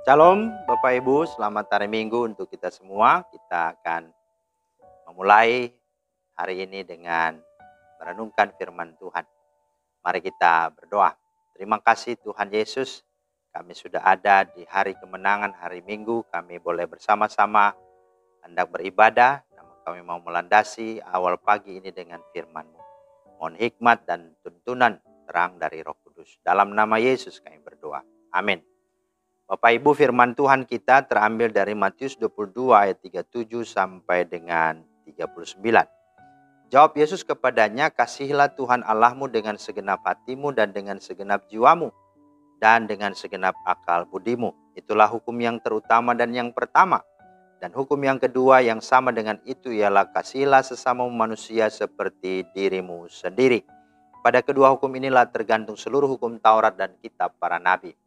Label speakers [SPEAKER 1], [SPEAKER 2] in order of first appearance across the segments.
[SPEAKER 1] Shalom Bapak Ibu, selamat hari Minggu untuk kita semua. Kita akan memulai hari ini dengan merenungkan firman Tuhan. Mari kita berdoa. Terima kasih Tuhan Yesus, kami sudah ada di hari kemenangan hari Minggu. Kami boleh bersama-sama hendak beribadah. Namun kami mau melandasi awal pagi ini dengan firman-Mu. Mohon hikmat dan tuntunan terang dari Roh Kudus. Dalam nama Yesus kami berdoa. Amin. Bapak Ibu, firman Tuhan kita terambil dari Matius 22 ayat 37 sampai dengan 39. Jawab Yesus kepadanya, kasihilah Tuhan Allahmu dengan segenap hatimu dan dengan segenap jiwamu dan dengan segenap akal budimu. Itulah hukum yang terutama dan yang pertama. Dan hukum yang kedua yang sama dengan itu ialah kasihilah sesama manusia seperti dirimu sendiri. Pada kedua hukum inilah tergantung seluruh hukum Taurat dan kitab para nabi.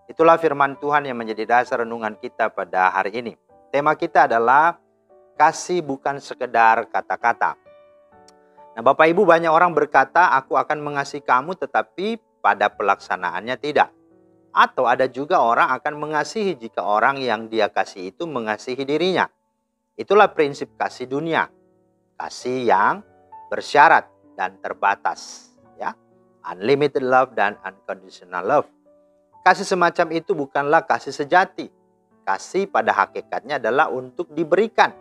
[SPEAKER 1] Itulah firman Tuhan yang menjadi dasar renungan kita pada hari ini. Tema kita adalah kasih bukan sekedar kata-kata. Nah, Bapak Ibu, banyak orang berkata, aku akan mengasihi kamu, tetapi pada pelaksanaannya tidak. Atau ada juga orang akan mengasihi jika orang yang dia kasih itu mengasihi dirinya. Itulah prinsip kasih dunia. Kasih yang bersyarat dan terbatas. Ya, unlimited love dan unconditional love. Kasih semacam itu bukanlah kasih sejati. Kasih pada hakikatnya adalah untuk diberikan.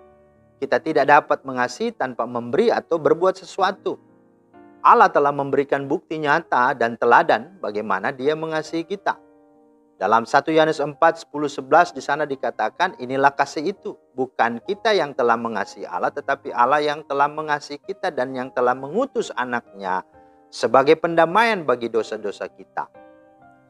[SPEAKER 1] Kita tidak dapat mengasihi tanpa memberi atau berbuat sesuatu. Allah telah memberikan bukti nyata dan teladan bagaimana Dia mengasihi kita. Dalam 1 Yohanes 4, 10, 11 di sana dikatakan, inilah kasih itu. Bukan kita yang telah mengasihi Allah, tetapi Allah yang telah mengasihi kita dan yang telah mengutus anaknya sebagai pendamaian bagi dosa-dosa kita.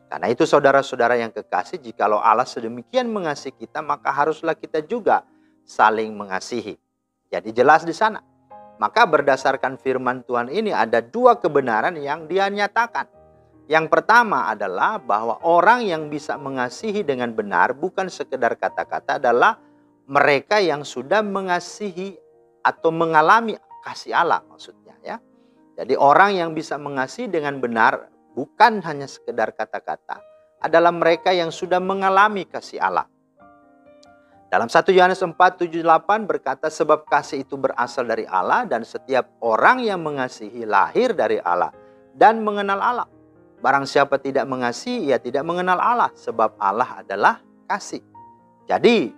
[SPEAKER 1] Karena itu saudara-saudara yang kekasih, jikalau Allah sedemikian mengasihi kita, maka haruslah kita juga saling mengasihi. Jadi jelas di sana. Maka berdasarkan firman Tuhan ini ada dua kebenaran yang Dia nyatakan. Yang pertama adalah bahwa orang yang bisa mengasihi dengan benar bukan sekedar kata-kata adalah mereka yang sudah mengasihi atau mengalami kasih Allah maksudnya ya. Jadi orang yang bisa mengasihi dengan benar bukan hanya sekedar kata-kata, adalah mereka yang sudah mengalami kasih Allah. Dalam 1 Yohanes 4, 7, 8 berkata, sebab kasih itu berasal dari Allah dan setiap orang yang mengasihi lahir dari Allah dan mengenal Allah. Barang siapa tidak mengasihi, ia tidak mengenal Allah, sebab Allah adalah kasih. Jadi,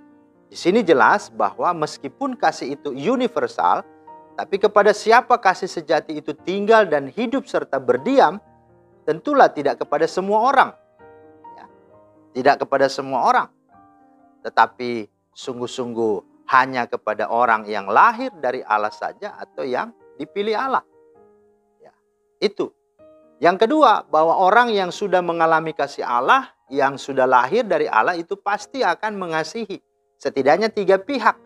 [SPEAKER 1] di sini jelas bahwa meskipun kasih itu universal, tapi kepada siapa kasih sejati itu tinggal dan hidup serta berdiam, tentulah tidak kepada semua orang. Ya, tidak kepada semua orang. Tetapi sungguh-sungguh hanya kepada orang yang lahir dari Allah saja atau yang dipilih Allah. Ya, itu. Yang kedua, bahwa orang yang sudah mengalami kasih Allah, yang sudah lahir dari Allah itu pasti akan mengasihi. Setidaknya 3 pihak.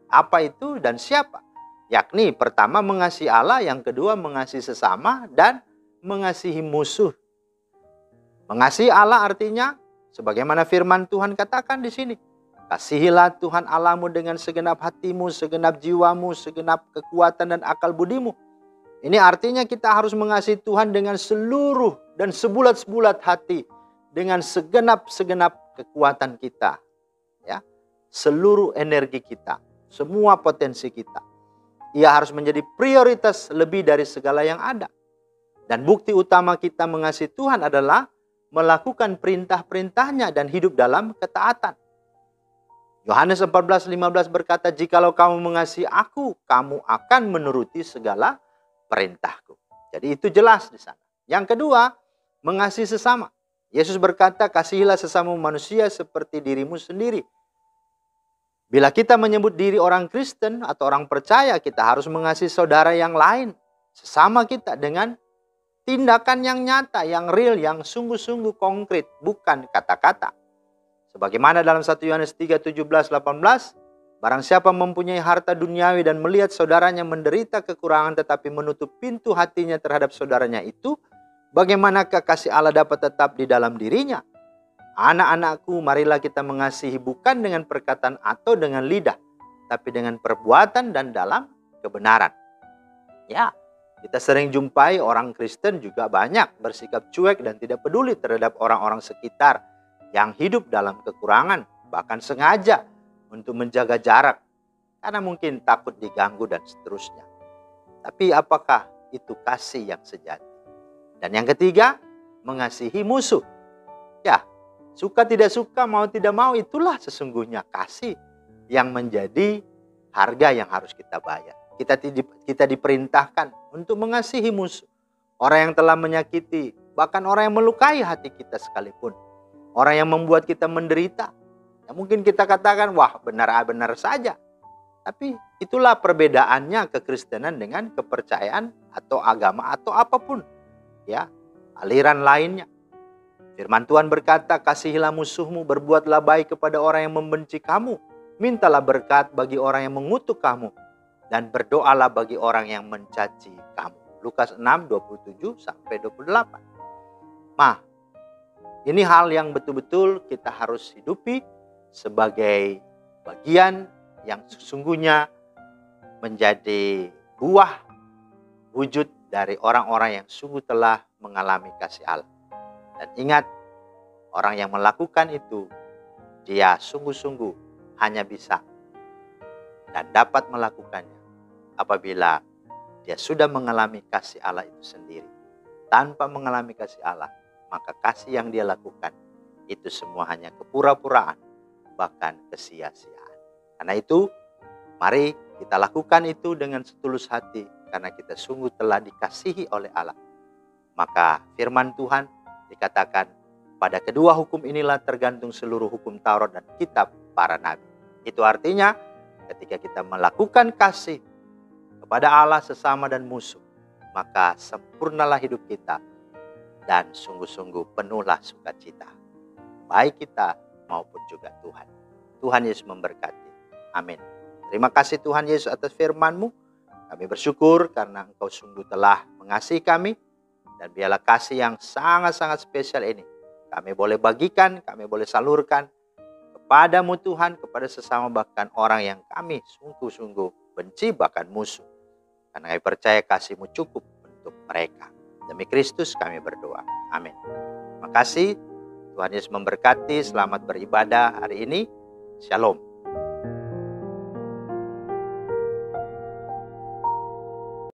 [SPEAKER 1] Apa itu dan siapa? Yakni pertama mengasihi Allah, yang kedua mengasihi sesama, dan mengasihi musuh. Mengasihi Allah artinya sebagaimana firman Tuhan katakan di sini. Kasihilah Tuhan Allahmu dengan segenap hatimu, segenap jiwamu, segenap kekuatan dan akal budimu. Ini artinya kita harus mengasihi Tuhan dengan seluruh dan sebulat-sebulat hati, dengan segenap-segenap kekuatan kita. Ya, seluruh energi kita, semua potensi kita. Ia harus menjadi prioritas lebih dari segala yang ada. Dan bukti utama kita mengasihi Tuhan adalah melakukan perintah-perintahnya dan hidup dalam ketaatan. Yohanes 14:15 berkata, jikalau kamu mengasihi aku, kamu akan menuruti segala perintahku. Jadi itu jelas di sana. Yang kedua, mengasihi sesama. Yesus berkata, kasihilah sesama manusia seperti dirimu sendiri. Bila kita menyebut diri orang Kristen atau orang percaya, kita harus mengasihi saudara yang lain, sesama kita dengan tindakan yang nyata, yang real, yang sungguh-sungguh konkret, bukan kata-kata. Sebagaimana dalam 1 Yohanes 3, 17, 18, barang siapa mempunyai harta duniawi dan melihat saudaranya menderita kekurangan tetapi menutup pintu hatinya terhadap saudaranya itu, bagaimanakah kasih Allah dapat tetap di dalam dirinya? Anak-anakku, marilah kita mengasihi bukan dengan perkataan atau dengan lidah, tapi dengan perbuatan dan dalam kebenaran. Ya, kita sering jumpai orang Kristen juga banyak bersikap cuek dan tidak peduli terhadap orang-orang sekitar. yang hidup dalam kekurangan, bahkan sengaja untuk menjaga jarak karena mungkin takut diganggu dan seterusnya. Tapi apakah itu kasih yang sejati? Dan yang ketiga, mengasihi musuh. Ya, suka tidak suka, mau tidak mau, itulah sesungguhnya kasih yang menjadi harga yang harus kita bayar. Kita diperintahkan untuk mengasihi musuh. Orang yang telah menyakiti, bahkan orang yang melukai hati kita sekalipun. Orang yang membuat kita menderita. Ya, mungkin kita katakan, wah benar-benar saja. Tapi itulah perbedaannya kekristenan dengan kepercayaan atau agama atau apapun. Ya, aliran lainnya. Firman Tuhan berkata, kasihilah musuhmu, berbuatlah baik kepada orang yang membenci kamu. Mintalah berkat bagi orang yang mengutuk kamu. Dan berdoalah bagi orang yang mencaci kamu. Lukas 6, 27-28. Nah, ini hal yang betul-betul kita harus hidupi sebagai bagian yang sesungguhnya menjadi buah wujud dari orang-orang yang sungguh telah mengalami kasih Allah. Dan ingat, orang yang melakukan itu, dia sungguh-sungguh hanya bisa dan dapat melakukannya apabila dia sudah mengalami kasih Allah itu sendiri. Tanpa mengalami kasih Allah, maka kasih yang dia lakukan itu semua hanya kepura-puraan, bahkan kesia-siaan. Karena itu, mari kita lakukan itu dengan setulus hati, karena kita sungguh telah dikasihi oleh Allah. Maka firman Tuhan dikatakan, pada kedua hukum inilah tergantung seluruh hukum Taurat dan kitab para nabi. Itu artinya ketika kita melakukan kasih kepada Allah, sesama dan musuh, maka sempurnalah hidup kita dan sungguh-sungguh penuhlah sukacita, baik kita maupun juga Tuhan. Tuhan Yesus memberkati. Amin. Terima kasih Tuhan Yesus atas firman-Mu. Kami bersyukur karena Engkau sungguh telah mengasihi kami. Dan biarlah kasih yang sangat-sangat spesial ini kami boleh bagikan, kami boleh salurkan kepadamu Tuhan, kepada sesama bahkan orang yang kami sungguh-sungguh benci, bahkan musuh. Karena kami percaya kasih-Mu cukup untuk mereka. Demi Kristus kami berdoa. Amin. Terima kasih. Tuhan Yesus memberkati. Selamat beribadah hari ini. Shalom.